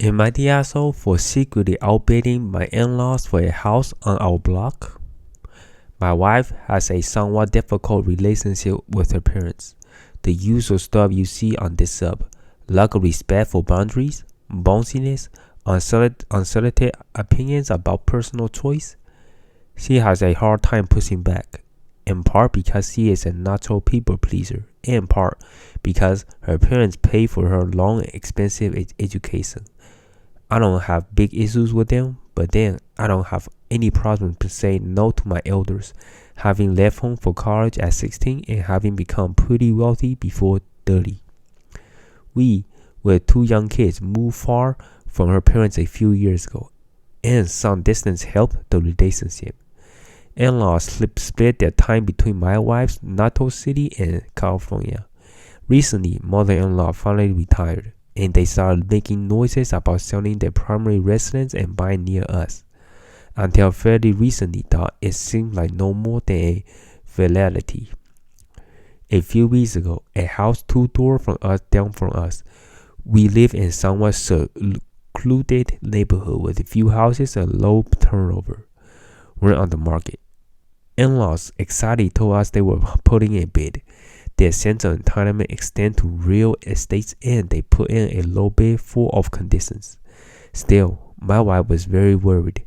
Am I the asshole for secretly outbidding my in-laws for a house on our block? My wife has a somewhat difficult relationship with her parents. The usual stuff you see on this sub: lack of respect for boundaries, bounciness, unsolicited opinions about personal choice. She has a hard time pushing back, in part because she is a natural people pleaser, in part because her parents pay for her long and expensive education. I don't have big issues with them, but then I don't have any problem saying no to my elders, having left home for college at 16 and having become pretty wealthy before 30. We, with two young kids, moved far from her parents a few years ago, and some distance helped the relationship. In-laws split their time between my wife's natal city and California. Recently, mother-in-law finally retired, and they started making noises about selling their primary residence and buying near us. Until fairly recently, though, it seemed like no more than a formality. A few weeks ago, a house two doors down from us, we live in somewhat secluded neighborhood with a few houses and low turnover, went on the market. In-laws excitedly told us they were putting a bid. Their sense of entitlement extends to real estates, and they put in a low bid full of conditions. Still, my wife was very worried.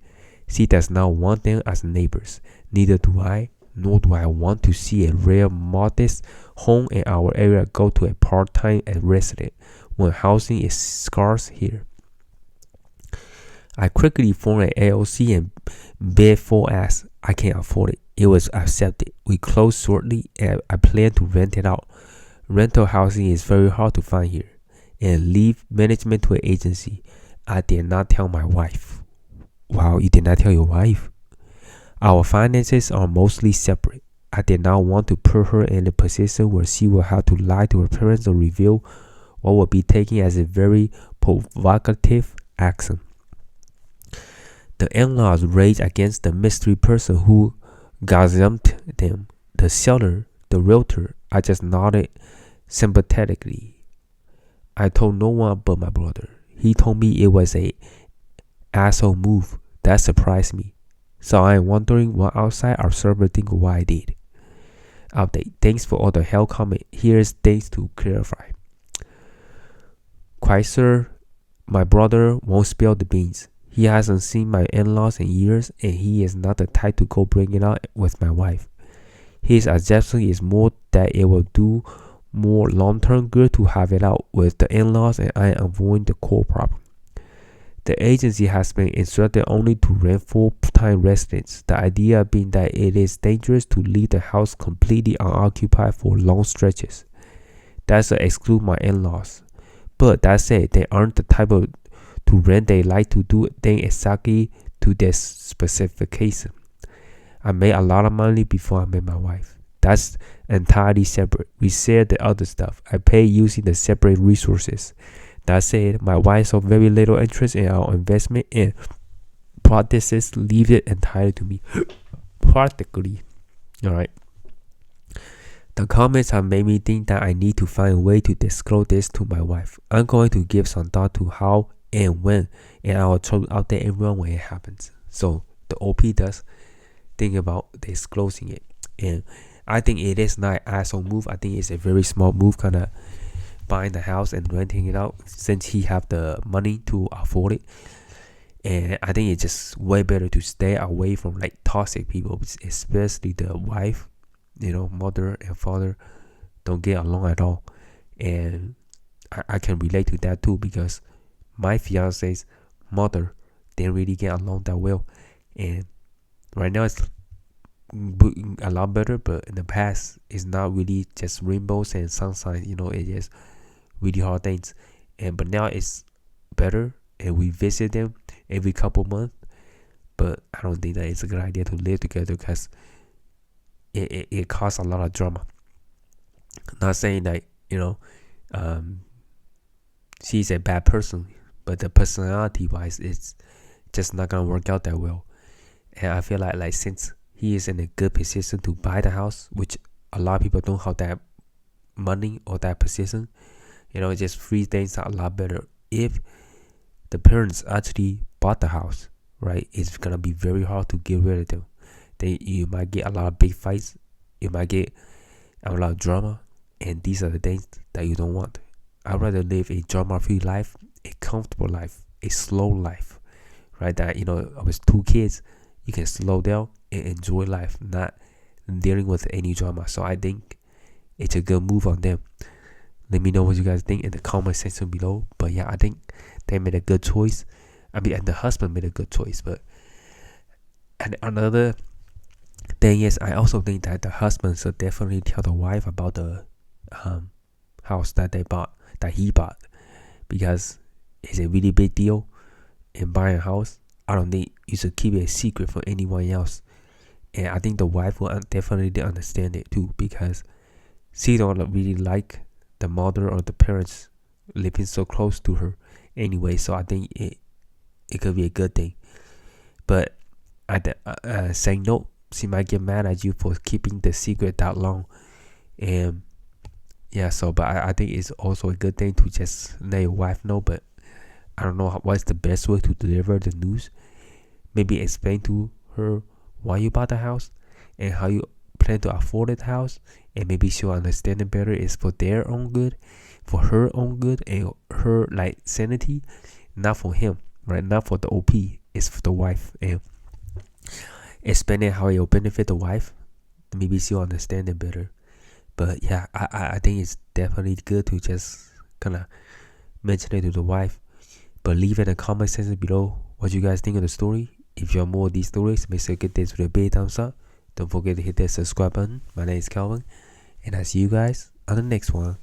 She does not want them as neighbors. Neither do I, nor do I want to see a rare, modest home in our area go to a part-time resident when housing is scarce here. I quickly formed an LLC and bid full ass. I can't afford it. It was accepted. We closed shortly, and I plan to rent it out. Rental housing is very hard to find here, and leave management to an agency. I did not tell my wife. Wow, you did not tell your wife? Our finances are mostly separate. I did not want to put her in a position where she will have to lie to her parents or reveal what would be taken as a very provocative action. The in-laws raged against the mystery person who gazumped them. The seller, the realtor. I just nodded sympathetically. I told no one but my brother. He told me it was a asshole move. That surprised me. So I am wondering what outside observer think of what I did. Update. Thanks for all the help comment. Here's things to clarify. Quite sure my brother won't spill the beans. He hasn't seen my in-laws in years, and he is not the type to go bring it out with my wife. His suggestion is more that it will do more long-term good to have it out with the in-laws, and I am avoiding the core problem. The agency has been instructed only to rent full-time residents, the idea being that it is dangerous to leave the house completely unoccupied for long stretches. That's to exclude my in-laws. But that said, they aren't the type of to rent. They like to do things exactly to their specification. I made a lot of money before I met my wife. That's entirely separate. We share the other stuff. I pay using the separate resources. That said, my wife saw very little interest in our investment, and practices leave it entirely to me. Practically. Alright. The comments have made me think that I need to find a way to disclose this to my wife. I'm going to give some thought to how and when, and I will try to update everyone when it happens. So the OP does think about disclosing it, and I think it is not an asshole move. I think it's a very small move, kind of buying the house and renting it out since he have the money to afford it. And I think it's just way better to stay away from like toxic people, especially the wife. Mother and father don't get along at all, and I can relate to that too, because my fiance's mother didn't really get along that well, and right now it's a lot better, but in the past it's not really just rainbows and sunshine. It's just really hard things, but now it's better, and we visit them every couple months. But I don't think that it's a good idea to live together, because it causes a lot of drama. Not saying that she's a bad person, but the personality wise, it's just not gonna work out that well. And I feel like since he is in a good position to buy the house, which a lot of people don't have that money or that position, it just frees things out a lot better. If the parents actually bought the house, right? It's gonna be very hard to get rid of them. You might get a lot of big fights. You might get a lot of drama, and these are the things that you don't want. I'd rather live a drama-free life, a comfortable life, a slow life, right? That with 2 kids, you can slow down and enjoy life, not dealing with any drama. So I think it's a good move on them. Let me know what you guys think in the comment section below. But yeah, I think they made a good choice. And the husband made a good choice. And another thing is, I also think that the husband should definitely tell the wife about the house that he bought, because it's a really big deal in buying a house. I don't think you should keep it a secret from anyone else. And I think the wife will definitely understand it too, because she don't really like the mother or the parents living so close to her anyway. So I think it could be a good thing. But saying no, she might get mad at you for keeping the secret that long. And yeah, but I think it's also a good thing to just let your wife know. But I don't know what's the best way to deliver the news. Maybe explain to her why you bought the house and how you plan to afford the house, and maybe she'll understand it better. It's for their own good, for her own good, and her sanity, not for him, right? Not for the OP. It's for the wife, and explaining how it will benefit the wife. Maybe she'll understand it better. But yeah, I think it's definitely good to just kind of mention it to the wife. But leave it in the comment section below what you guys think of the story. If you want more of these stories, make sure you get this with a big thumbs up. Don't forget to hit that subscribe button. My name is Calvin, and I'll see you guys on the next one.